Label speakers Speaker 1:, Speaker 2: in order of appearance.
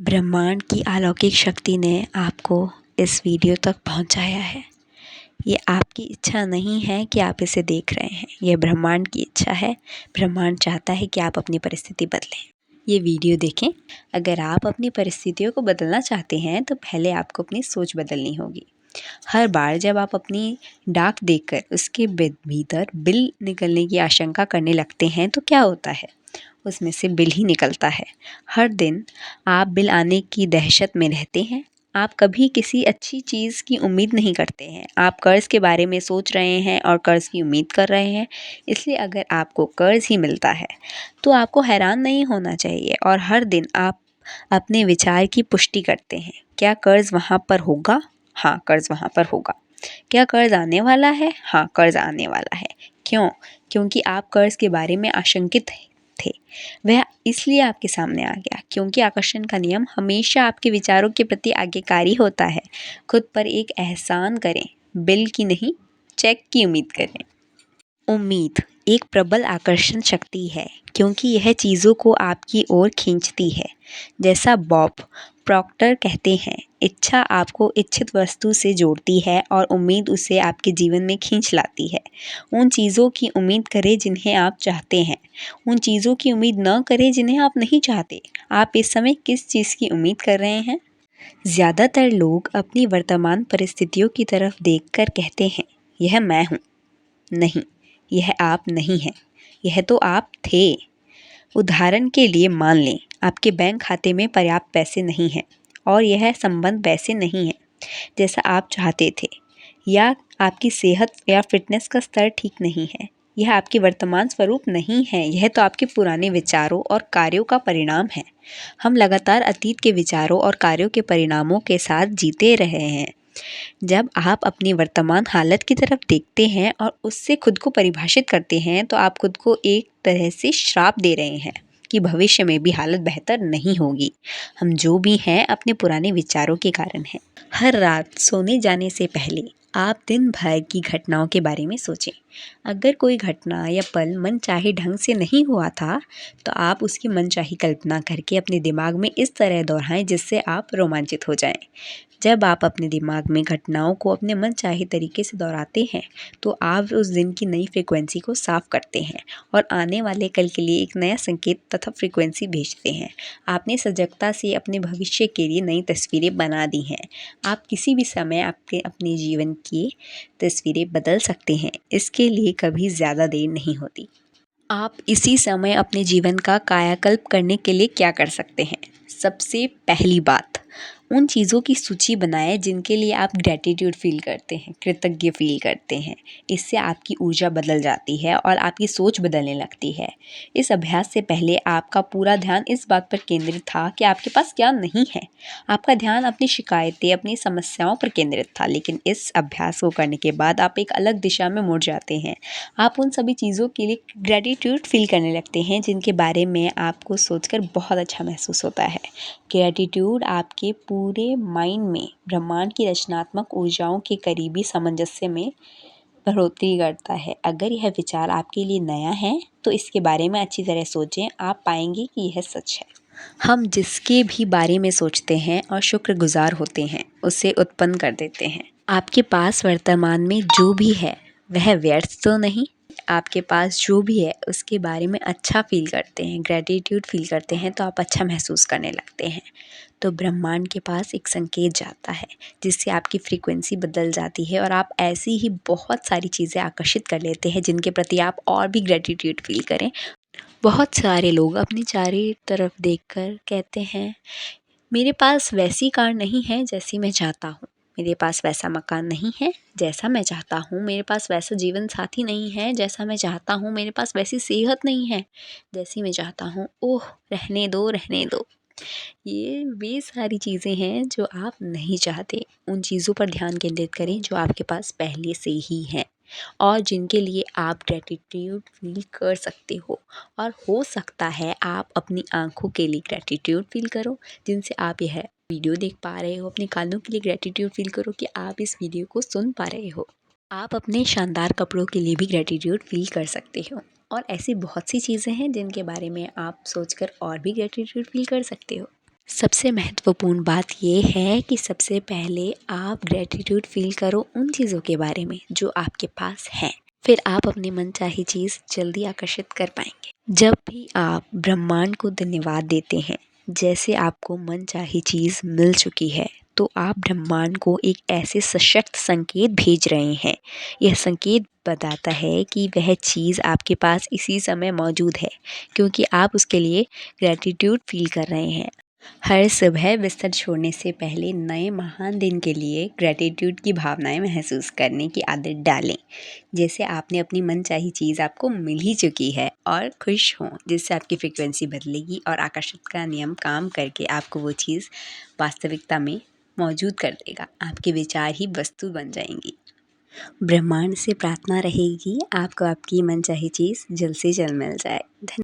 Speaker 1: ब्रह्मांड की अलौकिक शक्ति ने आपको इस वीडियो तक पहुंचाया है। ये आपकी इच्छा नहीं है कि आप इसे देख रहे हैं, यह ब्रह्मांड की इच्छा है। ब्रह्मांड चाहता है कि आप अपनी परिस्थिति बदलें। ये वीडियो देखें। अगर आप अपनी परिस्थितियों को बदलना चाहते हैं तो पहले आपको अपनी सोच बदलनी होगी। हर बार जब आप अपनी डाक देखकर उसके भीतर बिल निकलने की आशंका करने लगते हैं तो क्या होता है? उसमें से बिल ही निकलता है। हर दिन आप बिल आने की दहशत में रहते हैं। आप कभी किसी अच्छी चीज़ की उम्मीद नहीं करते हैं। आप कर्ज़ के बारे में सोच रहे हैं और कर्ज़ की उम्मीद कर रहे हैं। इसलिए अगर आपको कर्ज़ ही मिलता है तो आपको हैरान नहीं होना चाहिए और हर दिन आप अपने विचार की पुष्टि करते हैं। क्या कर्ज़ वहाँ पर होगा? हाँ, कर्ज़ वहाँ पर होगा। क्या कर्ज़ आने वाला है? हाँ, कर्ज़ आने वाला है। क्यों? क्योंकि आप कर्ज़ के बारे में आशंकित थे। वह इसलिए आपके सामने आ गया क्योंकि आकर्षण का नियम हमेशा आपके विचारों के प्रति आज्ञाकारी होता है। खुद पर एक एहसान करें, बिल की नहीं, चेक की उम्मीद करें। उम्मीद एक प्रबल आकर्षण शक्ति है क्योंकि यह चीज़ों को आपकी ओर खींचती है। जैसा बॉब प्रॉक्टर कहते हैं, इच्छा आपको इच्छित वस्तु से जोड़ती है और उम्मीद उसे आपके जीवन में खींच लाती है। उन चीज़ों की उम्मीद करें जिन्हें आप चाहते हैं। उन चीज़ों की उम्मीद न करें जिन्हें आप नहीं चाहते। आप इस समय किस चीज़ की उम्मीद कर रहे हैं? ज़्यादातर लोग अपनी वर्तमान परिस्थितियों की तरफ देखकर कहते हैं, यह मैं हूँ। नहीं, यह आप नहीं हैं, यह तो आप थे। उदाहरण के लिए मान लें आपके बैंक खाते में पर्याप्त पैसे नहीं हैं और यह संबंध वैसे नहीं है जैसा आप चाहते थे, या आपकी सेहत या फिटनेस का स्तर ठीक नहीं है। यह आपके वर्तमान स्वरूप नहीं है, यह तो आपके पुराने विचारों और कार्यों का परिणाम है। हम लगातार अतीत के विचारों और कार्यों के परिणामों के साथ जीते रहे हैं। जब आप अपनी वर्तमान हालत की तरफ देखते हैं और उससे खुद को परिभाषित करते हैं तो आप खुद को एक तरह से श्राप दे रहे हैं कि भविष्य में भी हालत बेहतर नहीं होगी। हम जो भी हैं अपने पुराने विचारों के कारण हैं। हर रात सोने जाने से पहले आप दिन भर की घटनाओं के बारे में सोचें। अगर कोई घटना या पल मनचाहे ढंग से नहीं हुआ था तो आप उसकी मनचाही कल्पना करके अपने दिमाग में इस तरह दोहराएं जिससे आप रोमांचित हो जाएं। जब आप अपने दिमाग में घटनाओं को अपने मनचाहे तरीके से दोहराते हैं तो आप उस दिन की नई फ्रीक्वेंसी को साफ करते हैं और आने वाले कल के लिए एक नया संकेत तथा फ्रीक्वेंसी भेजते हैं। आपने सजगता से अपने भविष्य के लिए नई तस्वीरें बना दी हैं। आप किसी भी समय अपने जीवन की तस्वीरें बदल सकते हैं। इसके लिए कभी ज़्यादा देर नहीं होती। आप इसी समय अपने जीवन का कायाकल्प करने के लिए क्या कर सकते हैं? सबसे पहली बात, उन चीज़ों की सूची बनाएं जिनके लिए आप ग्रैटिट्यूड फील करते हैं, कृतज्ञ फील करते हैं। इससे आपकी ऊर्जा बदल जाती है और आपकी सोच बदलने लगती है। इस अभ्यास से पहले आपका पूरा ध्यान इस बात पर केंद्रित था कि आपके पास क्या नहीं है। आपका ध्यान अपनी शिकायतें, अपनी समस्याओं पर केंद्रित था, लेकिन इस अभ्यास को करने के बाद आप एक अलग दिशा में मुड़ जाते हैं। आप उन सभी चीज़ों के लिए ग्रैटिट्यूड फील करने लगते हैं जिनके बारे में आपको सोचकर बहुत अच्छा महसूस होता है। ग्रैटिट्यूड आपके पूरे माइंड में ब्रह्मांड की रचनात्मक ऊर्जाओं के करीबी सामंजस्य में बढ़ोतरी करता है। अगर यह विचार आपके लिए नया है तो इसके बारे में अच्छी तरह सोचें, आप पाएंगे कि यह सच है। हम जिसके भी बारे में सोचते हैं और शुक्रगुजार होते हैं उसे उत्पन्न कर देते हैं। आपके पास वर्तमान में जो भी है वह व्यर्थ तो नहीं। आपके पास जो भी है उसके बारे में अच्छा फील करते हैं, ग्रैटिट्यूड फील करते हैं तो आप अच्छा महसूस करने लगते हैं। तो ब्रह्मांड के पास एक संकेत जाता है जिससे आपकी फ्रीक्वेंसी बदल जाती है और आप ऐसी ही बहुत सारी चीज़ें आकर्षित कर लेते हैं जिनके प्रति आप और भी ग्रैटिट्यूड फील करें। बहुत सारे लोग अपनी चारों तरफ देखकर कहते हैं, मेरे पास वैसी कार नहीं है जैसी मैं चाहता हूँ, मेरे पास वैसा मकान नहीं है जैसा मैं चाहता हूँ, मेरे पास वैसा जीवन साथी नहीं है जैसा मैं चाहता हूँ, मेरे पास वैसी सेहत नहीं है जैसी मैं चाहता हूँ। ओह, रहने दो रहने दो। ये वे सारी चीज़ें हैं जो आप नहीं चाहते। उन चीज़ों पर ध्यान केंद्रित करें जो आपके पास पहले से ही हैं और जिनके लिए आप ग्रैटिट्यूड फील कर सकते हो। और हो सकता है आप अपनी आँखों के लिए ग्रैटिट्यूड फील करो जिनसे आप यह वीडियो देख पा रहे हो। अपने कानों के लिए ग्रैटिट्यूड फील करो कि आप इस वीडियो को सुन पा रहे हो। आप अपने शानदार कपड़ों के लिए भी ग्रैटिट्यूड फील कर सकते हो। और ऐसी बहुत सी चीज़ें हैं जिनके बारे में आप सोचकर और भी ग्रैटिट्यूड फील कर सकते हो। सबसे महत्वपूर्ण बात ये है कि सबसे पहले आप ग्रैटिट्यूड फ़ील करो उन चीज़ों के बारे में जो आपके पास हैं। फिर आप अपनी मनचाही चीज़ जल्दी आकर्षित कर पाएँगे। जब भी आप ब्रह्मांड को धन्यवाद देते हैं, जैसे आपको मनचाही चीज़ मिल चुकी है, तो आप ब्रह्मांड को एक ऐसे सशक्त संकेत भेज रहे हैं। यह संकेत बताता है कि वह चीज़ आपके पास इसी समय मौजूद है, क्योंकि आप उसके लिए ग्रैटिट्यूड फ़ील कर रहे हैं। हर सुबह बिस्तर छोड़ने से पहले नए महान दिन के लिए ग्रैटिट्यूड की भावनाएं महसूस करने की आदत डालें। जैसे आपने अपनी मनचाही चीज़ आपको मिल ही चुकी है और खुश हों, जिससे आपकी फ्रीक्वेंसी बदलेगी और आकर्षण का नियम काम करके आपको वो चीज़ वास्तविकता में मौजूद कर देगा। आपके विचार ही वस्तु बन जाएंगी। ब्रह्मांड से प्रार्थना रहेगी आपको आपकी मनचाही चीज़ जल्द से जल्द मिल जाए।